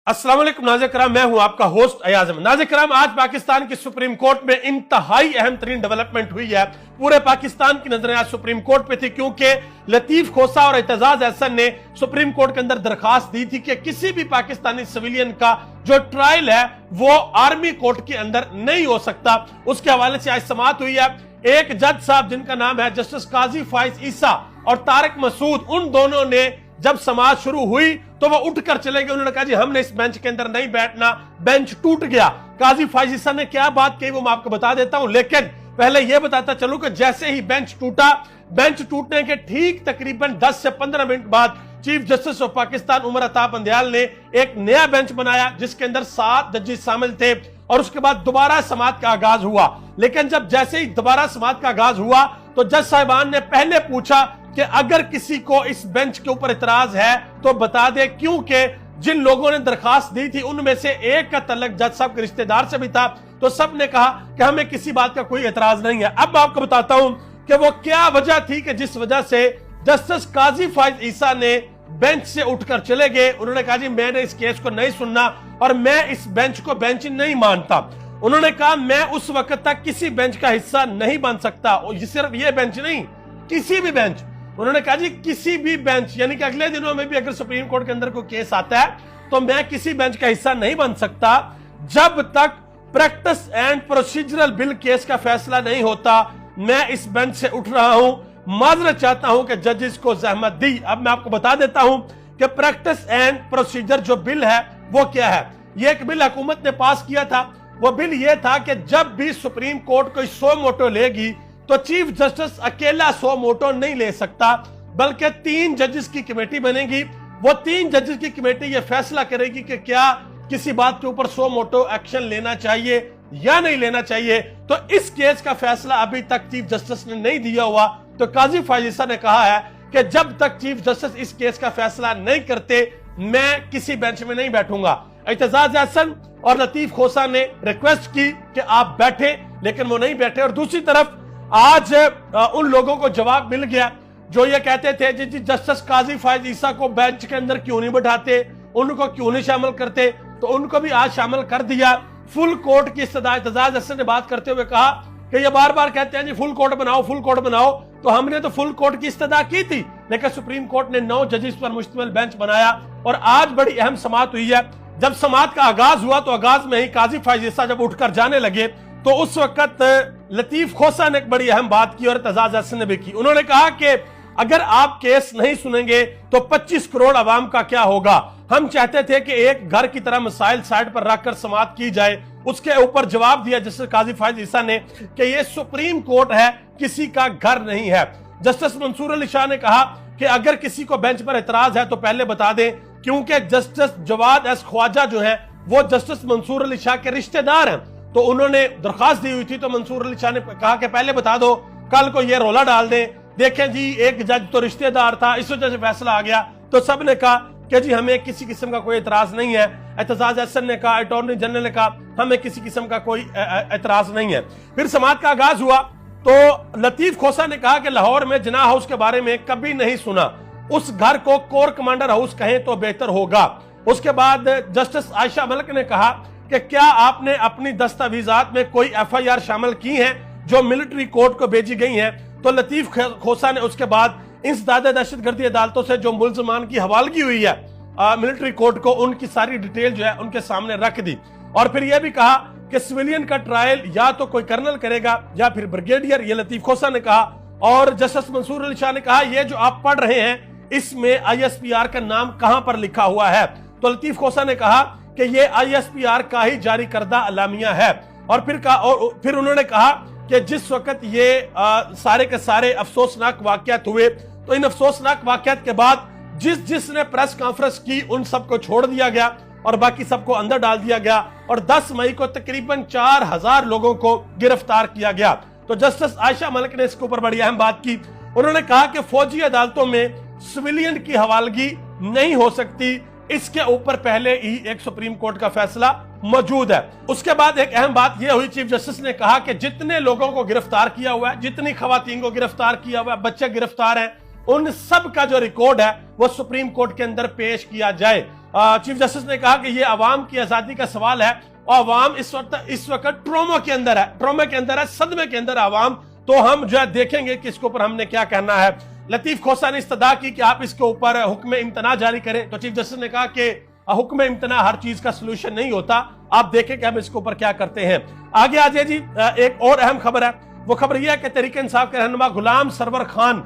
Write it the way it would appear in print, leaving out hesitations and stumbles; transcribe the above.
अस्सलाम वालेकुम नाज़रीन कराम, मैं हूं आपका होस्ट अयाज अहमद। नाज़रीन कराम, आज पाकिस्तान की सुप्रीम कोर्ट में इंतहाई अहम तरीन डेवलपमेंट हुई है। पूरे पाकिस्तान की नजरें आज सुप्रीम कोर्ट पे थी, क्योंकि लतीफ खोसा और एतजाज अहसन ने सुप्रीम कोर्ट के अंदर दरखास्त दी थी कि किसी भी पाकिस्तानी सिविलियन का जो ट्रायल है वो आर्मी कोर्ट के अंदर नहीं हो सकता। उसके हवाले से आज समाअत हुई है। एक जज साहब जिनका नाम है जस्टिस काजी फाइज ईसा और तारिक मसूद, उन दोनों ने जब समाअत शुरू हुई तो वो उठकर चले गए। उन्होंने कहा जी हमने इस बेंच के अंदर नहीं बैठना, बेंच टूट गया। काजी फाइज ईसा ने क्या बात कही वो मैं आपको बता देता हूं, लेकिन पहले यह बताता चलूं कि जैसे ही बेंच टूटा, बेंच टूटने के ठीक तकरीबन 10 से 15 मिनट बाद chief justice of Pakistan Umar Ata Bandial ने एक नया बेंच बनाया जिसके अंदर 7 जजेस शामिल थे और उसके बाद दोबारा समाअत का आगाज हुआ। लेकिन जब जैसे ही दोबारा समाअत का आगाज हुआ तो जज साहिबान ने पहले पूछा कि अगर किसी को इस बेंच के ऊपर इतराज है तो बता दे, क्योंकि जिन लोगों ने दरखास्त दी थी उनमें से एक का तल्लुक जज साहब के रिश्तेदार से भी था। तो सब ने कहा कि हमें किसी बात का कोई इतराज नहीं है। अब मैं आपको बताता हूं कि वो क्या वजह थी कि जिस वजह से जस्टिस काजी फाइज ईसा ने बेंच से उठकर चले गए। उन्होंने कहा जी मैंने इस केस को नहीं सुनना और मैं इस बेंच को बेंच नहीं मानता। उन्होंने कहा मैं उस वक्त तक किसी बेंच का हिस्सा नहीं बन सकता। सिर्फ ये बेंच नहीं, किसी भी बेंच। उन्होंने कहा जी किसी भी बेंच, यानी कि अगले दिनों में भी अगर सुप्रीम कोर्ट के अंदर कोई केस आता है तो मैं किसी बेंच का हिस्सा नहीं बन सकता जब तक practice and procedural bill case का फैसला नहीं होता। मैं इस बेंच से उठ रहा हूं, माजरत चाहता हूं कि जजेस को जहमत दी। अब मैं आपको बता देता हूं कि प्रैक्टिस एंड प्रोसीजर जो बिल है वो क्या है। ये एक बिल हुकूमत ने पास किया था। वो बिल ये था कि जब भी सुप्रीम कोर्ट कोई 100 मोटो लेगी तो चीफ जस्टिस अकेला 100 मोटो नहीं ले सकता, बल्कि 3 जजेस की कमेटी बनेगी। वो 3 जजेस की कमेटी ये फैसला करेगी कि क्या किसी बात के ऊपर 100 मोटो एक्शन लेना चाहिए या नहीं लेना चाहिए। तो इस केस का फैसला अभी तक चीफ जस्टिस ने नहीं दिया हुआ। तो काजी फाइज ईसा ने कहा है कि जब तक चीफ जस्टिस इस केस का फैसला नहीं करते मैं किसी बेंच में नहीं बैठूंगा। एतजाज अहसन और लतीफ खोसा ने रिक्वेस्ट की कि आप बैठे, लेकिन वो नहीं बैठे। और दूसरी तरफ आज उन लोगों को जवाब मिल गया जो ये कहते थे जी जस्टिस काजी फाइज ईसा को बेंच के अंदर क्यों नहीं बैठाते, उनको क्यों नहीं शामिल करते। तो उनको भी आज शामिल कर दिया। फुल कोर्ट की इस्तदा एतजाज अहसन ने बात करते हुए कहा कि ये बार बार कहते हैं जी फुल कोर्ट बनाओ, फुल कोर्ट बनाओ। तो हमने तो फुल कोर्ट की इस्तदा की थी, लेकिन सुप्रीम कोर्ट ने 9 जजेस पर मुश्तमिल बेंच बनाया। और आज बड़ी अहम समाअत हुई है। जब समाअत का आगाज हुआ तो आगाज में ही काजी फाइज ईसा जब उठकर जाने लगे तो उस वक्त लतीफ खोसा ने एक बड़ी अहम बात की और एतजाज अहसन ने भी की। उन्होंने कहा कि अगर आप केस नहीं सुनेंगे तो 25 करोड़ अवाम का क्या होगा। हम चाहते थे कि एक घर की तरह मसाइल साइड पर रखकर समाअत की जाए। उसके ऊपर जवाब दिया जस्टिस काजी फाइज ईसा ने कि ये सुप्रीम कोर्ट है, किसी का घर नहीं है। जस्टिस मंसूर अली शाह ने कहा कि अगर किसी को बेंच पर एतराज है तो पहले बता दें, क्योंकि जस्टिस जवाद एस ख्वाजा जो है वो जस्टिस मंसूर अली शाह के रिश्तेदार हैं। तो उन्होंने दरखास्त दी हुई थी तो मंसूर अली शाह ने कहा कि पहले बता दो, कल को ये रोला डाल दें, देखें जी एक जज तो रिश्तेदार था, इस वजह से फैसला आ गया। तो सब ने कहा कि जी हमें किसी किस्म का कोई एतराज नहीं है। एतजाज अहसन ने कहा, अटॉर्नी जनरल ने कहा हमें किसी किस्म का कोई एतराज नहीं है। फिर समाअत का आगाज हुआ तो लतीफ खोसा ने कहा कि लाहौर में जिना हाउस के बारे में कभी नहीं सुना, उस घर को कोर कमांडर हाउस कहें तो बेहतर होगा। उसके बाद जस्टिस आयशा मलिक ने कहा कि क्या आपने अपनी दस्तावेजात में कोई FIR शामिल की हैं जो मिलिट्री कोर्ट को भेजी गई हैं। तो लतीफ खोसा ने उसके बाद इंसदाद दहशतगर्दी अदालतों से जो मुल्जमान की हवालगी हुई है मिलिट्री कोर्ट को, उनकी सारी डिटेल जो है उनके सामने रख दी। और फिर यह भी कहा कि सिविलियन का ट्रायल या तो कोई कर्नल करेगा या फिर ब्रिगेडियर, ये लतीफ खोसा ने कहा। और जस्टिस मंसूर अली शाह ने कहा ये जो आप पढ़ रहे हैं इसमें ISPR का नाम कहां पर लिखा हुआ है। तो लतीफ खोसा ने कहा कि ये ISPR का ही जारी करदा अलामिया है। और फिर उन्होंने कहा कि जिस वक्त ये सारे के सारे अफसोसनाक वाकयात हुए तो इन अफसोसनाक वाकयात के बाद जिसने प्रेस कॉन्फ्रेंस की उन सबको छोड़ दिया गया और बाकी सबको अंदर डाल दिया गया। और 10 मई को तकरीबन 4000 लोगों को गिरफ्तार किया गया। तो जस्टिस आयशा मलिक ने इसके ऊपर बड़ी अहम बात की। उन्होंने कहा कि फौजी अदालतों में सिविलियन की हवालगी नहीं हो सकती, इसके ऊपर पहले ही एक सुप्रीम कोर्ट का फैसला मौजूद है। उसके बाद एक अहम बात यह हुई, चीफ जस्टिस ने कहा कि जितने लोगों को गिरफ्तार किया हुआ है, जितनी खवातीन को गिरफ्तार किया हुआ है, बच्चे गिरफ्तार हैं, उन सब का जो रिकॉर्ड है वो सुप्रीम कोर्ट के अंदर पेश किया जाए। چیف جسٹس نے کہا کہ یہ عوام کی آزادی کا سوال ہے اور عوام اس وقت ٹروما کے اندر ہے، صدمے کے اندر عوام، تو ہم جو ہے دیکھیں گے کہ اس کے اوپر ہم نے کیا کہنا ہے۔ لطیف کھوسہ نے استدعا کی کہ آپ اس کے اوپر حکم امتناع جاری کریں، تو چیف جسٹس نے کہا کہ حکم امتناع ہر چیز کا سلوشن نہیں ہوتا، آپ دیکھیں کہ ہم اس کے اوپر کیا کرتے ہیں۔ آگے آ جائے جی، ایک اور اہم خبر ہے، وہ خبر یہ ہے کہ تحریک انصاف کے رہنما غلام سرور خان